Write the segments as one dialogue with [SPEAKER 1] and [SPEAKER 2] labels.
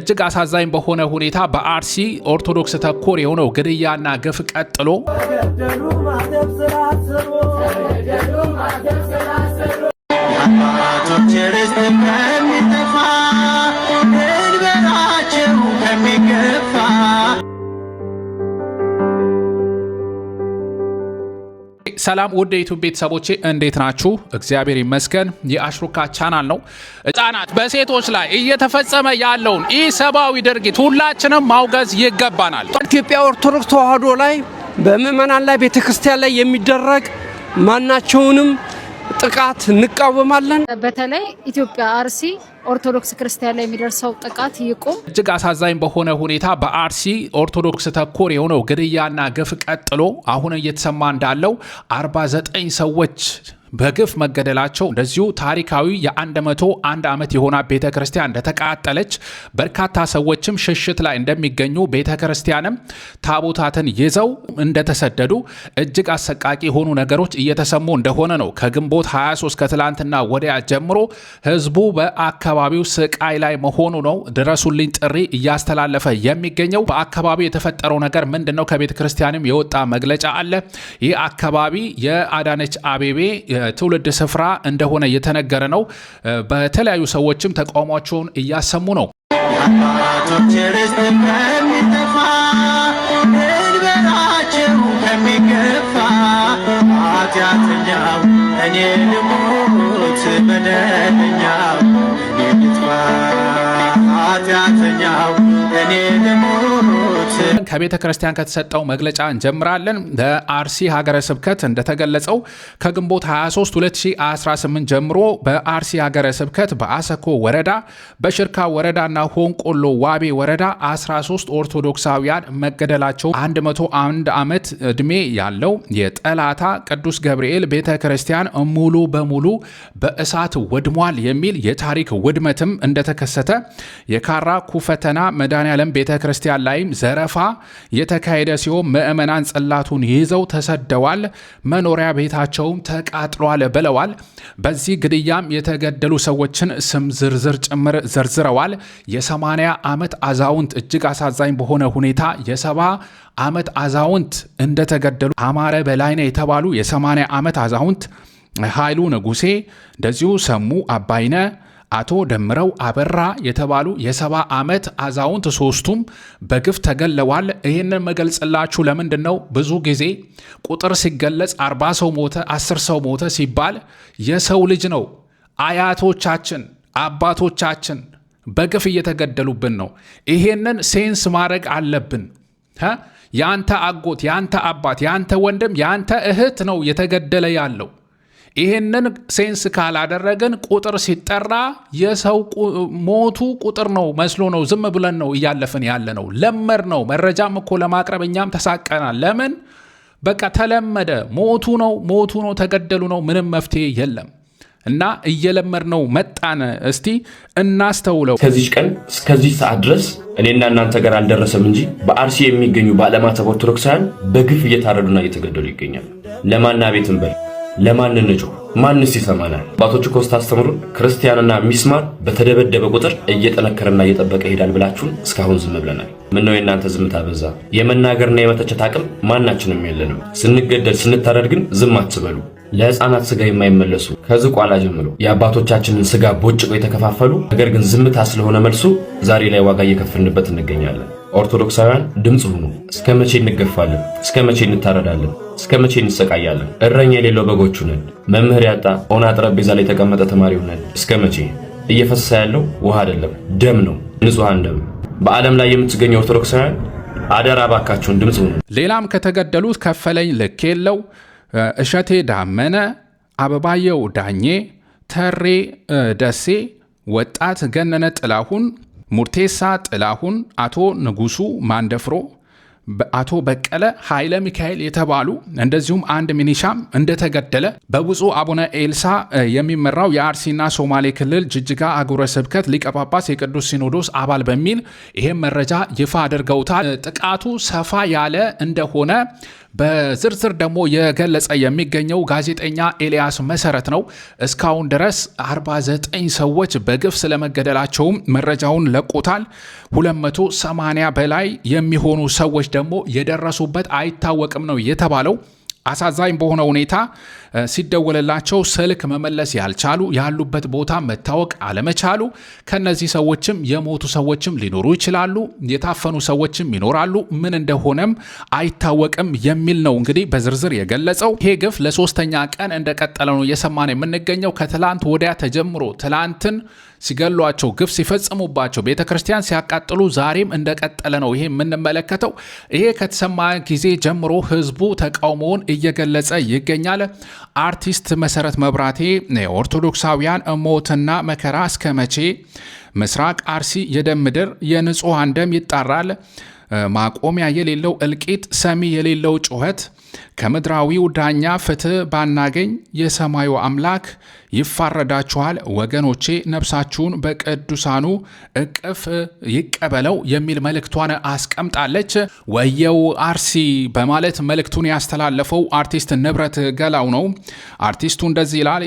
[SPEAKER 1] እጅግ አሳዛኝ በሆነ ሁኔታ በአርሲ ኦርቶዶክስ ተኮር የሆነው ግድያና ግፍ ቀጥሎ ሰላም ወደ ዩቲዩብ ቤተሰቦቼ እንዴት ናችሁ? እግዚአብሔር ይመስገን። የአሽሩካ ቻናል ነው። ህጻናት በሴቶች ላይ እየተፈጸመ ያለውን ኢሰብአዊ ድርጊት ሁላችንም ማውገዝ ይገባናል።
[SPEAKER 2] ኢትዮጵያ ኦርቶዶክስ ተዋህዶ ላይ በምእመናን ላይ ቤተክርስቲያን ላይ የሚደረግ ማናቸውንም ጥቃት እንቃወማለን።
[SPEAKER 3] በተለይ ኢትዮጵያ አርሲ ኦርቶዶክስ ክርስቲያን ላይ የሚደርሰው ጥቃት ይቁም።
[SPEAKER 1] እጅግ አሳዛኝ በሆነ ሁኔታ በአርሲ ኦርቶዶክስ ተኮር የሆነው ግድያና ግፍ ቀጥሎ አሁን እየተሰማ እንዳለው 49 ሰዎች በግፍ መገደላቸው እንደዚሁ ታሪካዊ የ101 ዓመት የሆነ ቤተክርስቲያን እንደተቃጠለች በርካታ ሰዎችም ሽሽት ላይ እንደሚገኙ ቤተክርስቲያንም ታቦታትን ይዘው እንደተሰደዱ እጅግ አሰቃቂ የሆኑ ነገሮች እየተሰሙ እንደሆነ ነው። ከግንቦት 23 ከትላንትና ወዲያ ጀምሮ ህዝቡ በአካባቢው ስቃይ ላይ መሆኑ ነው ድረሱልኝ ጥሪ እያስተላለፈ የሚገኘው። በአካባቢው የተፈጠረው ነገር ምንድነው? ከቤተክርስቲያንም የወጣ መግለጫ አለ። ይህ አካባቢ የአዳነች አቤቤ ትውልድ ስፍራ እንደሆነ እየተነገረ ነው። በተለያዩ ሰዎችም ተቃውሟቸውን እያሰሙ ነው። ከቤተ ክርስቲያን ከተሰጠው መግለጫ እንጀምራለን። በአርሲ ሀገረ ስብከት እንደተገለጸው ከግንቦት 23 2018 ጀምሮ በአርሲ ሀገረ ስብከት በአሰኮ ወረዳ በሽርካ ወረዳና ሆንቆሎ ዋቤ ወረዳ 13 ኦርቶዶክሳውያን መገደላቸው 101 ዓመት ዕድሜ ያለው የጠላታ ቅዱስ ገብርኤል ቤተ ክርስቲያን ሙሉ በሙሉ በእሳት ወድሟል የሚል የታሪክ ውድመትም እንደተከሰተ የካራ ኩፈተና መድኃኔዓለም ቤተ ክርስቲያን ላይም ዘረፋ የተካሄደ ሲሆን ምዕመናን ጽላቱን ይዘው ተሰደዋል፣ መኖሪያ ቤታቸውም ተቃጥሏል ብለዋል። በዚህ ግድያም የተገደሉ ሰዎችን ስም ዝርዝር ጭምር ዘርዝረዋል። የ80 ዓመት አዛውንት እጅግ አሳዛኝ በሆነ ሁኔታ የ70 ዓመት አዛውንት እንደተገደሉ አማረ በላይነ የተባሉ የ80 ዓመት አዛውንት፣ ኃይሉ ንጉሴ፣ እንደዚሁ ሰሙ አባይነ፣ አቶ ደምረው አበራ የተባሉ የ70 ዓመት አዛውንት ሶስቱም በግፍ ተገለዋል። ይህንን መገልጽላችሁ ለምንድን ነው? ብዙ ጊዜ ቁጥር ሲገለጽ 40 ሰው ሞተ፣ 10 ሰው ሞተ ሲባል የሰው ልጅ ነው። አያቶቻችን አባቶቻችን በግፍ እየተገደሉብን ነው። ይሄንን ሴንስ ማድረግ አለብን። ያንተ አጎት፣ ያንተ አባት፣ ያንተ ወንድም፣ ያንተ እህት ነው የተገደለ ያለው። ይሄንን ሴንስ ካላደረገን ቁጥር ሲጠራ የሰው ሞቱ ቁጥር ነው መስሎ ነው ዝም ብለን ነው እያለፍን ያለ ነው። ለመድ ነው። መረጃም እኮ ለማቅረብ እኛም ተሳቀናል። ለምን? በቃ ተለመደ። ሞቱ ነው ተገደሉ ነው። ምንም መፍትሄ የለም እና እየለመድ ነው መጣን። እስቲ እናስተውለው።
[SPEAKER 4] ከዚህ ቀን እስከዚህ ሰዓት ድረስ እኔና እናንተ ጋር አልደረሰም እንጂ በአርሲ የሚገኙ ባለማተብ ኦርቶዶክሳውያን በግፍ እየታረዱና እየተገደሉ ይገኛሉ። ለማና ቤትም በል ለማን እንጮህ? ማንስ ይሰማናል? አባቶች እኮ ስታስተምሩን ክርስቲያንና ሚስማር በተደበደበ ቁጥር እየጠነከረና እየጠበቀ ይሄዳል ብላችሁን እስካሁን ዝም ብለናል። ምነው የእናንተ ዝምታ በዛ? የመናገርና የመተቸት አቅም ማናችንም የለንም። ስንገደል ስንታረድ ግን ዝም አትበሉ። ለሕፃናት ስጋ የማይመለሱ ከዝቋላ ጀምሮ የአባቶቻችንን ስጋ ቦጭቆ የተከፋፈሉ ነገር ግን ዝምታ ስለሆነ መልሱ ዛሬ ላይ ዋጋ እየከፈልንበት እንገኛለን። ኦርቶዶክሳውያን ድምፅ ሁኑ። እስከ መቼ እንገፋለን? እስከ መቼ እንታረዳለን? እስከ መቼ እንሰቃያለን? እረኛ የሌለው በጎቹ ነን። መምህር ያጣ ኦና ጠረጴዛ ላይ የተቀመጠ ተማሪው ነን። እስከ መቼ? እየፈሰሰ ያለው ውሃ አይደለም ደም ነው፣ ንጹሃን ደም። በዓለም ላይ የምትገኙ ኦርቶዶክሳውያን አደራ ባካችሁን ድምፅ ሁኑ።
[SPEAKER 1] ሌላም ከተገደሉት ከፈለኝ ልኬለው፣ እሸቴ ዳመነ፣ አበባየው ዳኜ፣ ተሬ ደሴ፣ ወጣት ገነነ ጥላሁን፣ ሙርቴሳ ጥላሁን፣ አቶ ንጉሱ ማንደፍሮ፣ አቶ በቀለ ኃይለ ሚካኤል የተባሉ እንደዚሁም አንድ ሚኒሻም እንደተገደለ በብፁዕ አቡነ ኤልሳ የሚመራው የአርሲና ሶማሌ ክልል ጅጅጋ አህጉረ ስብከት ሊቀ ጳጳስ የቅዱስ ሲኖዶስ አባል በሚል ይሄም መረጃ ይፋ አድርገውታል። ጥቃቱ ሰፋ ያለ እንደሆነ በዝርዝር ደግሞ የገለጸ የሚገኘው ጋዜጠኛ ኤልያስ መሰረት ነው። እስካሁን ድረስ 49 ሰዎች በግፍ ስለመገደላቸውም መረጃውን ለቆታል። 280 በላይ የሚሆኑ ሰዎች ደግሞ የደረሱበት አይታወቅም ነው የተባለው። አሳዛኝ በሆነ ሁኔታ ሲደወልላቸው ስልክ መመለስ ያልቻሉ፣ ያሉበት ቦታ መታወቅ አለመቻሉ፣ ከነዚህ ሰዎችም የሞቱ ሰዎችም ሊኖሩ ይችላሉ፣ የታፈኑ ሰዎችም ይኖራሉ፣ ምን እንደሆነም አይታወቅም የሚል ነው እንግዲህ በዝርዝር የገለጸው። ይሄ ግፍ ለሶስተኛ ቀን እንደቀጠለ ነው እየሰማን የምንገኘው። ከትላንት ወዲያ ተጀምሮ ትላንትን ሲገሏቸው፣ ግፍ ሲፈጽሙባቸው፣ ቤተክርስቲያን ሲያቃጥሉ ዛሬም እንደቀጠለ ነው ይሄ የምንመለከተው። ይሄ ከተሰማ ጊዜ ጀምሮ ህዝቡ ተቃውሞውን እየገለጸ ይገኛል። አርቲስት መሰረት መብራቴ ኦርቶዶክሳውያን ሞትና መከራ እስከ መቼ? ምስራቅ አርሲ የደም ምድር የንጹሐን ደም ይጣራል። ማቆሚያ የሌለው እልቂት፣ ሰሚ የሌለው ጩኸት፣ ከምድራዊው ዳኛ ፍትህ ባናገኝ የሰማዩ አምላክ ይፋረዳችኋል። ወገኖቼ ነፍሳችሁን በቅዱሳኑ እቅፍ ይቀበለው የሚል መልእክቷን አስቀምጣለች። ወየው አርሲ በማለት መልእክቱን ያስተላለፈው አርቲስት ንብረት ገላው ነው። አርቲስቱ እንደዚህ ይላል።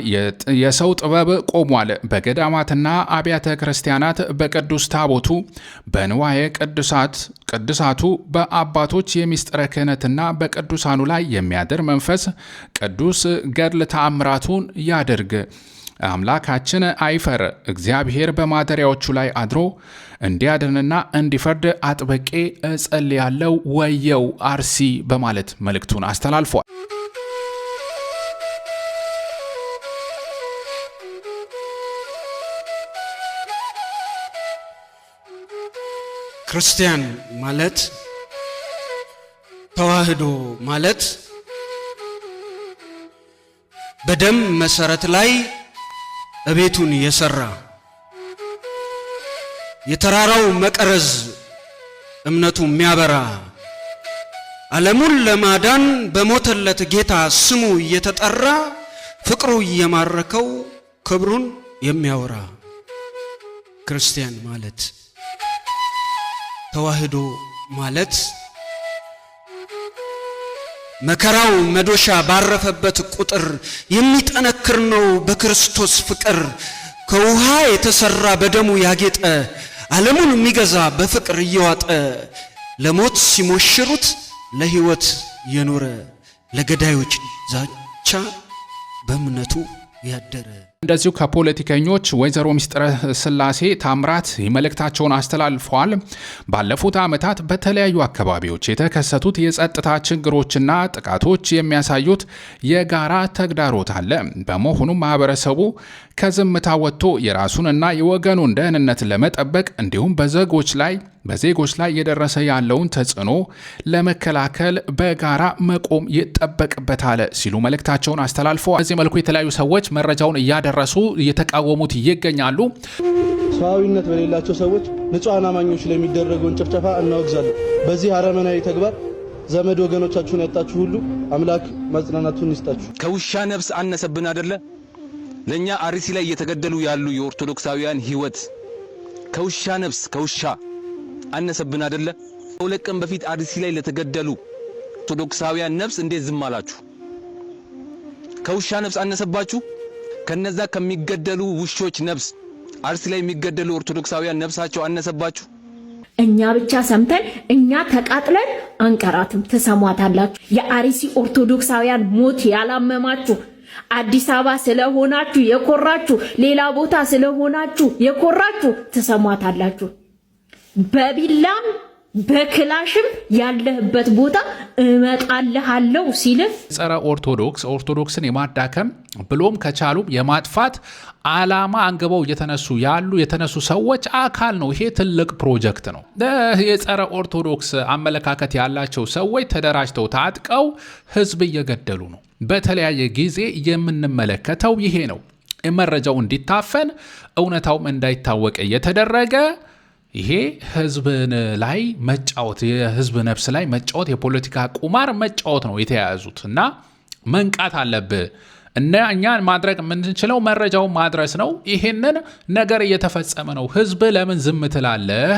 [SPEAKER 1] የሰው ጥበብ ቆሟል። በገዳማትና አብያተ ክርስቲያናት በቅዱስ ታቦቱ በንዋየ ቅዱሳቱ በአባቶች የሚስጥረ ክህነትና በቅዱሳኑ ላይ የሚያድር መንፈስ ቅዱስ ገድል ተአምራቱን ያድርግ። አምላካችን አይፈር። እግዚአብሔር በማደሪያዎቹ ላይ አድሮ እንዲያድንና እንዲፈርድ አጥብቄ እጸልያለሁ። ወየው አርሲ በማለት መልእክቱን አስተላልፏል።
[SPEAKER 2] ክርስቲያን ማለት ተዋህዶ ማለት በደም መሰረት ላይ እቤቱን የሰራ የተራራው መቀረዝ እምነቱ የሚያበራ ዓለሙን ለማዳን በሞተለት ጌታ ስሙ እየተጠራ ፍቅሩ እየማረከው ክብሩን የሚያወራ ክርስቲያን ማለት ተዋህዶ ማለት መከራው መዶሻ ባረፈበት ቁጥር የሚጠነክር ነው በክርስቶስ ፍቅር። ከውሃ የተሰራ በደሙ ያጌጠ ዓለሙን የሚገዛ በፍቅር እየዋጠ ለሞት ሲሞሽሩት ለሕይወት የኖረ ለገዳዮች ዛቻ በእምነቱ ያደረ።
[SPEAKER 1] እንደዚሁ ከፖለቲከኞች ወይዘሮ ምስጢረ ስላሴ ታምራት መልእክታቸውን አስተላልፈዋል። ባለፉት ዓመታት በተለያዩ አካባቢዎች የተከሰቱት የጸጥታ ችግሮችና ጥቃቶች የሚያሳዩት የጋራ ተግዳሮት አለ። በመሆኑም ማህበረሰቡ ከዝምታ ወጥቶ የራሱንና የወገኑን ደህንነት ለመጠበቅ እንዲሁም በዜጎች ላይ የደረሰ ያለውን ተጽዕኖ ለመከላከል በጋራ መቆም ይጠበቅበታል ሲሉ መልእክታቸውን አስተላልፈዋል። በዚህ መልኩ የተለያዩ ሰዎች መረጃውን እያደረሱ እየተቃወሙት ይገኛሉ።
[SPEAKER 5] ሰዋዊነት በሌላቸው ሰዎች ንጹሃን አማኞች ላይ የሚደረገውን ጭፍጨፋ እናወግዛለን። በዚህ አረመናዊ ተግባር ዘመድ ወገኖቻችሁን ያጣችሁ ሁሉ አምላክ ማጽናናቱን ይስጣችሁ።
[SPEAKER 6] ከውሻ ነፍስ አነሰብን አይደለ? ለኛ አርሲ ላይ እየተገደሉ ያሉ የኦርቶዶክሳውያን ህይወት ከውሻ ነፍስ ከውሻ አነሰብን አይደለ? ሁለት ቀን በፊት አርሲ ላይ ለተገደሉ ኦርቶዶክሳውያን ነፍስ እንዴት ዝም አላችሁ? ከውሻ ነፍስ አነሰባችሁ? ከነዛ ከሚገደሉ ውሾች ነፍስ አርሲ ላይ የሚገደሉ ኦርቶዶክሳውያን ነፍሳቸው አነሰባችሁ?
[SPEAKER 7] እኛ ብቻ ሰምተን እኛ ተቃጥለን አንቀራትም፣ ተሰሟታላችሁ። የአርሲ ኦርቶዶክሳውያን ሞት ያላመማችሁ አዲስ አበባ ስለሆናችሁ የኮራችሁ፣ ሌላ ቦታ ስለሆናችሁ የኮራችሁ ተሰሟታላችሁ። በቢላም በክላሽም ያለህበት ቦታ እመጣልሃለሁ ሲል
[SPEAKER 1] ጸረ ኦርቶዶክስን የማዳከም ብሎም ከቻሉም የማጥፋት ዓላማ አንግበው የተነሱ ሰዎች አካል ነው። ይሄ ትልቅ ፕሮጀክት ነው። የጸረ ኦርቶዶክስ አመለካከት ያላቸው ሰዎች ተደራጅተው ታጥቀው ህዝብ እየገደሉ ነው። በተለያየ ጊዜ የምንመለከተው ይሄ ነው። መረጃው እንዲታፈን እውነታውም እንዳይታወቅ እየተደረገ ይሄ ህዝብን ላይ መጫወት፣ የህዝብ ነፍስ ላይ መጫወት፣ የፖለቲካ ቁማር መጫወት ነው የተያያዙት እና መንቃት አለብህ። እኛን ማድረግ የምንችለው መረጃውን ማድረስ ነው። ይሄንን ነገር እየተፈጸመ ነው። ህዝብ ለምን ዝም ትላለህ?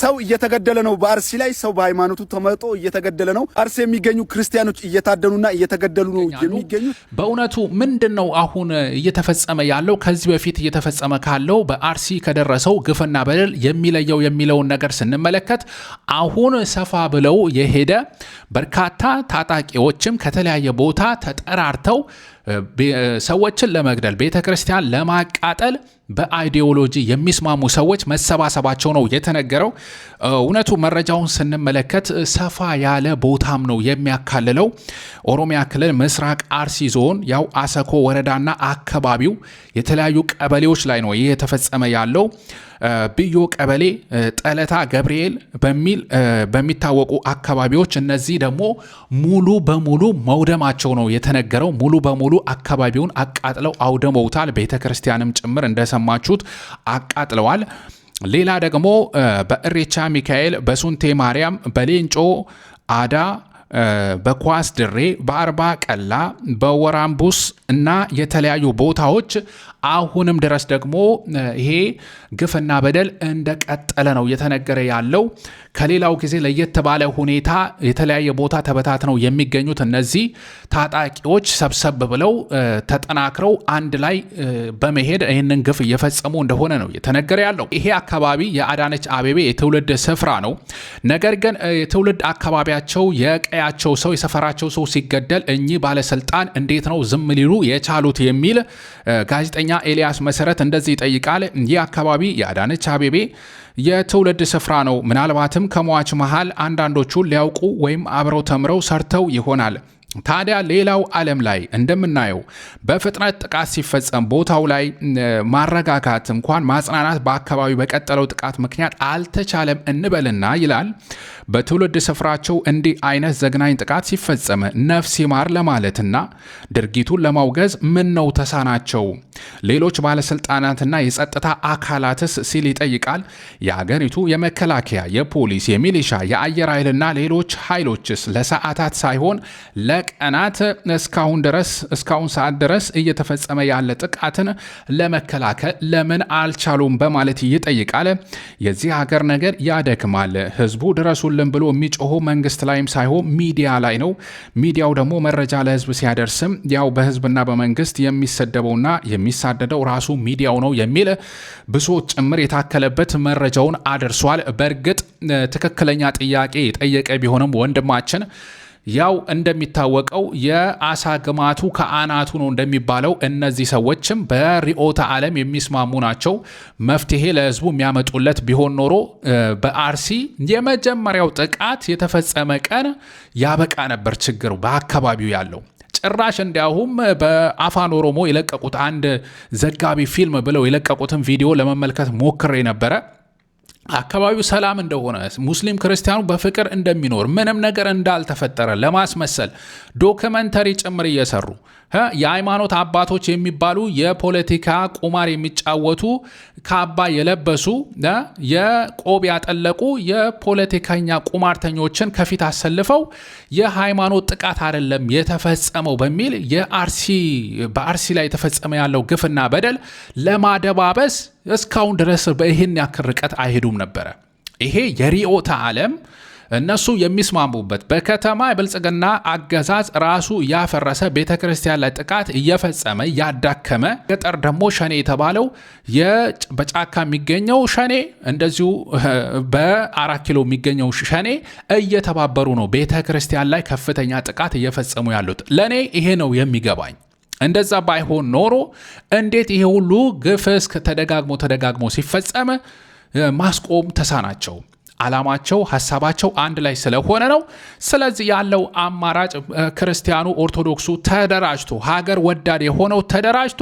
[SPEAKER 8] ሰው እየተገደለ ነው። በአርሲ ላይ ሰው በሃይማኖቱ ተመርጦ እየተገደለ ነው። አርሲ የሚገኙ ክርስቲያኖች እየታደኑና እየተገደሉ ነው የሚገኙት።
[SPEAKER 1] በእውነቱ ምንድነው አሁን እየተፈጸመ ያለው? ከዚህ በፊት እየተፈጸመ ካለው በአርሲ ከደረሰው ግፍና በደል የሚለየው የሚለውን ነገር ስንመለከት አሁን ሰፋ ብለው የሄደ በርካታ ታጣቂዎችም ከተለያየ ቦታ ተጠራርተው ሰዎችን ለመግደል ቤተክርስቲያን ለማቃጠል በአይዲዮሎጂ የሚስማሙ ሰዎች መሰባሰባቸው ነው የተነገረው። እውነቱ መረጃውን ስንመለከት ሰፋ ያለ ቦታም ነው የሚያካልለው። ኦሮሚያ ክልል ምስራቅ አርሲ ዞን ያው አሰኮ ወረዳና አካባቢው የተለያዩ ቀበሌዎች ላይ ነው ይህ የተፈጸመ ያለው። ብዮ ቀበሌ፣ ጠለታ ገብርኤል በሚል በሚታወቁ አካባቢዎች እነዚህ ደግሞ ሙሉ በሙሉ መውደማቸው ነው የተነገረው። ሙሉ በሙሉ አካባቢውን አቃጥለው አውደመውታል። ቤተክርስቲያንም ጭምር እንደሰማችሁት አቃጥለዋል። ሌላ ደግሞ በእሬቻ ሚካኤል፣ በሱንቴ ማርያም፣ በሌንጮ አዳ፣ በኳስ ድሬ፣ በአርባ ቀላ፣ በወራምቡስ እና የተለያዩ ቦታዎች አሁንም ድረስ ደግሞ ይሄ ግፍና በደል እንደቀጠለ ነው እየተነገረ ያለው። ከሌላው ጊዜ ለየት ባለ ሁኔታ የተለያየ ቦታ ተበታትነው የሚገኙት እነዚህ ታጣቂዎች ሰብሰብ ብለው ተጠናክረው አንድ ላይ በመሄድ ይህንን ግፍ እየፈጸሙ እንደሆነ ነው እየተነገረ ያለው። ይሄ አካባቢ የአዳነች አቤቤ የትውልድ ስፍራ ነው። ነገር ግን የትውልድ አካባቢያቸው የቀያቸው ሰው የሰፈራቸው ሰው ሲገደል እኚህ ባለስልጣን እንዴት ነው ዝም ሊሉ የቻሉት የሚል ጋዜጠኛ ኤልያስ መሰረት እንደዚህ ይጠይቃል። ይህ አካባቢ የአዳነች አቤቤ የትውልድ ስፍራ ነው። ምናልባትም ከሟች መሃል አንዳንዶቹ ሊያውቁ ወይም አብረው ተምረው ሰርተው ይሆናል። ታዲያ ሌላው ዓለም ላይ እንደምናየው በፍጥነት ጥቃት ሲፈጸም ቦታው ላይ ማረጋጋት እንኳን ማጽናናት በአካባቢው በቀጠለው ጥቃት ምክንያት አልተቻለም እንበልና ይላል። በትውልድ ስፍራቸው እንዲህ አይነት ዘግናኝ ጥቃት ሲፈጸም ነፍስ ይማር ለማለትና ድርጊቱን ለማውገዝ ምን ነው ተሳናቸው? ሌሎች ባለስልጣናትና የጸጥታ አካላትስ ሲል ይጠይቃል። የሀገሪቱ የመከላከያ፣ የፖሊስ፣ የሚሊሻ፣ የአየር ኃይልና ሌሎች ኃይሎችስ ለሰዓታት ሳይሆን ለቀናት እስካሁን ሰዓት ድረስ እየተፈጸመ ያለ ጥቃትን ለመከላከል ለምን አልቻሉም? በማለት ይጠይቃል። የዚህ ሀገር ነገር ያደክማል። ህዝቡ ድረሱልን ብሎ የሚጮኸው መንግስት ላይም ሳይሆን ሚዲያ ላይ ነው። ሚዲያው ደግሞ መረጃ ለህዝብ ሲያደርስም ያው በህዝብና በመንግስት የሚሰደበውና የሚሳደደው ራሱ ሚዲያው ነው የሚል ብሶት ጭምር የታከለበት መረጃውን አደርሷል። በእርግጥ ትክክለኛ ጥያቄ የጠየቀ ቢሆንም ወንድማችን ያው እንደሚታወቀው የአሳ ግማቱ ከአናቱ ነው እንደሚባለው እነዚህ ሰዎችም በርዕዮተ ዓለም የሚስማሙ ናቸው። መፍትሄ ለህዝቡ የሚያመጡለት ቢሆን ኖሮ በአርሲ የመጀመሪያው ጥቃት የተፈጸመ ቀን ያበቃ ነበር ችግሩ በአካባቢው ያለው። ጭራሽ እንዲያውም በአፋን ኦሮሞ የለቀቁት አንድ ዘጋቢ ፊልም ብለው የለቀቁትን ቪዲዮ ለመመልከት ሞክሬ ነበረ። አካባቢው ሰላም እንደሆነ ሙስሊም ክርስቲያኑ በፍቅር እንደሚኖር ምንም ነገር እንዳልተፈጠረ ለማስመሰል ዶክመንተሪ ጭምር እየሰሩ የሃይማኖት አባቶች የሚባሉ የፖለቲካ ቁማር የሚጫወቱ ካባ የለበሱ የቆብ ያጠለቁ የፖለቲከኛ ቁማርተኞችን ከፊት አሰልፈው የሃይማኖት ጥቃት አይደለም የተፈጸመው በሚል በአርሲ ላይ የተፈጸመ ያለው ግፍና በደል ለማደባበስ እስካሁን ድረስ በይህን ያክል ርቀት አይሄዱም ነበረ። ይሄ የርዕዮተ ዓለም እነሱ የሚስማሙበት በከተማ የብልጽግና አገዛዝ ራሱ እያፈረሰ ቤተክርስቲያን ላይ ጥቃት እየፈጸመ ያዳከመ፣ ገጠር ደግሞ ሸኔ የተባለው በጫካ የሚገኘው ሸኔ እንደዚሁ በ4 ኪሎ የሚገኘው ሸኔ እየተባበሩ ነው ቤተክርስቲያን ላይ ከፍተኛ ጥቃት እየፈጸሙ ያሉት። ለእኔ ይሄ ነው የሚገባኝ። እንደዛ ባይሆን ኖሮ እንዴት ይሄ ሁሉ ግፍስ ተደጋግሞ ሲፈጸም ማስቆም ተሳናቸው? ዓላማቸው ሐሳባቸው አንድ ላይ ስለሆነ ነው። ስለዚህ ያለው አማራጭ ክርስቲያኑ ኦርቶዶክሱ ተደራጅቶ ሀገር ወዳድ የሆነው ተደራጅቶ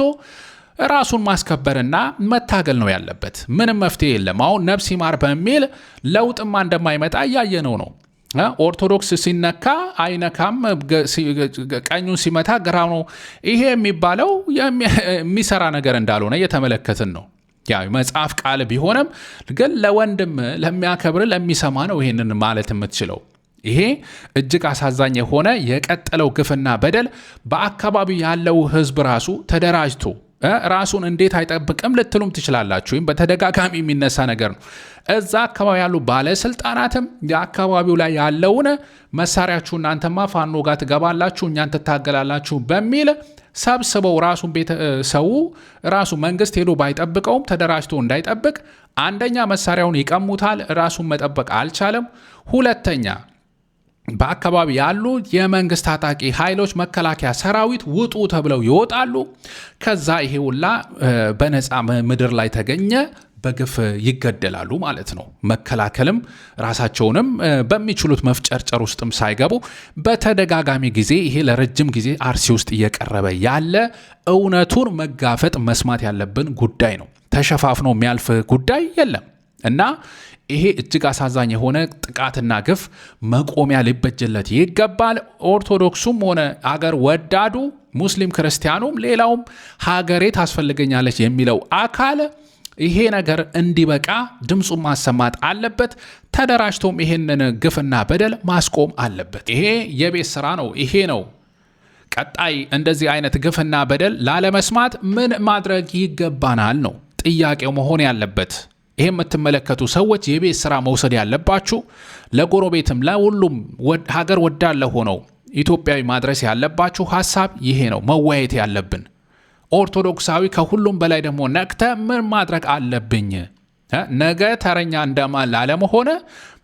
[SPEAKER 1] ራሱን ማስከበርና መታገል ነው ያለበት። ምንም መፍትሄ የለም። አሁን ነፍስ ይማር በሚል ለውጥማ እንደማይመጣ እያየነው ነው። ኦርቶዶክስ ሲነካ አይነካም፣ ቀኙን ሲመታ ግራው ነው። ይሄ የሚባለው የሚሰራ ነገር እንዳልሆነ እየተመለከትን ነው። ያው መጽሐፍ ቃል ቢሆንም ግን ለወንድም ለሚያከብር ለሚሰማ ነው ይሄንን ማለት የምትችለው። ይሄ እጅግ አሳዛኝ የሆነ የቀጠለው ግፍና በደል በአካባቢው ያለው ህዝብ ራሱ ተደራጅቶ ራሱን እንዴት አይጠብቅም ልትሉም ትችላላችሁ። ወይም በተደጋጋሚ የሚነሳ ነገር ነው። እዛ አካባቢ ያሉ ባለስልጣናትም የአካባቢው ላይ ያለውን መሳሪያችሁ እናንተማ ፋኖ ጋር ትገባላችሁ እኛን ትታገላላችሁ በሚል ሰብስበው ራሱን ቤተሰቡ ራሱ መንግስት ሄዶ ባይጠብቀውም ተደራጅቶ እንዳይጠብቅ አንደኛ መሳሪያውን ይቀሙታል፣ ራሱን መጠበቅ አልቻለም። ሁለተኛ በአካባቢ ያሉ የመንግስት ታጣቂ ኃይሎች መከላከያ ሰራዊት ውጡ ተብለው ይወጣሉ። ከዛ ይሄ ሁላ በነፃ ምድር ላይ ተገኘ በግፍ ይገደላሉ ማለት ነው። መከላከልም ራሳቸውንም በሚችሉት መፍጨርጨር ውስጥም ሳይገቡ በተደጋጋሚ ጊዜ ይሄ ለረጅም ጊዜ አርሲ ውስጥ እየቀረበ ያለ እውነቱን መጋፈጥ መስማት ያለብን ጉዳይ ነው። ተሸፋፍኖ የሚያልፍ ጉዳይ የለም እና ይሄ እጅግ አሳዛኝ የሆነ ጥቃትና ግፍ መቆሚያ ሊበጅለት ይገባል። ኦርቶዶክሱም ሆነ አገር ወዳዱ ሙስሊም ክርስቲያኑም ሌላውም ሀገሬ ታስፈልገኛለች የሚለው አካል ይሄ ነገር እንዲበቃ ድምፁን ማሰማት አለበት። ተደራጅቶም ይሄንን ግፍና በደል ማስቆም አለበት። ይሄ የቤት ስራ ነው። ይሄ ነው ቀጣይ እንደዚህ አይነት ግፍና በደል ላለመስማት ምን ማድረግ ይገባናል ነው ጥያቄው መሆን ያለበት። ይሄ የምትመለከቱ ሰዎች የቤት ስራ መውሰድ ያለባችሁ ለጎረቤትም ለሁሉም ሀገር ወዳለ ሆነው ኢትዮጵያዊ ማድረስ ያለባችሁ ሐሳብ ይሄ ነው። መወያየት ያለብን ኦርቶዶክሳዊ ከሁሉም በላይ ደግሞ ነቅተ ምን ማድረግ አለብኝ ነገ ተረኛ እንደማል ላለመሆነ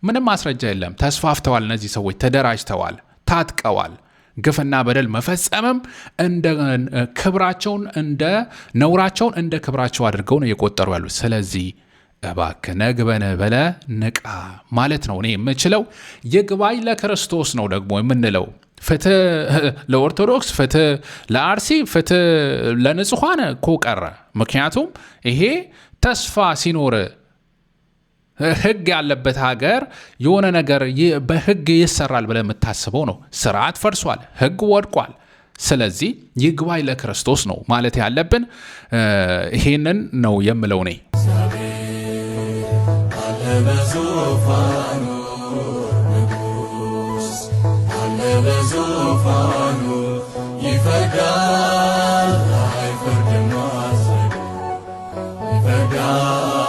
[SPEAKER 1] ምንም ማስረጃ የለም። ተስፋፍተዋል። እነዚህ ሰዎች ተደራጅተዋል፣ ታጥቀዋል። ግፍና በደል መፈጸምም እንደ ክብራቸውን እንደ ነውራቸውን እንደ ክብራቸው አድርገው ነው የቆጠሩ ያሉት። ስለዚህ እባክህ ነግበነ በለ ንቃ ማለት ነው እኔ የምችለው። ይግባኝ ለክርስቶስ ነው ደግሞ የምንለው። ፍትህ ለኦርቶዶክስ፣ ፍትህ ለአርሲ፣ ፍትህ ለንጹሐን እኮ ቀረ። ምክንያቱም ይሄ ተስፋ ሲኖር ህግ ያለበት ሀገር የሆነ ነገር በህግ ይሰራል ብለህ የምታስበው ነው። ስርዓት ፈርሷል፣ ህግ ወድቋል። ስለዚህ ይግባኝ ለክርስቶስ ነው ማለት ያለብን። ይሄንን ነው የምለው እኔ።
[SPEAKER 9] በዙፋኑ ንጉስ አለ በዙፋኑ ይፈርዳል አይፈርድም ይፈርዳል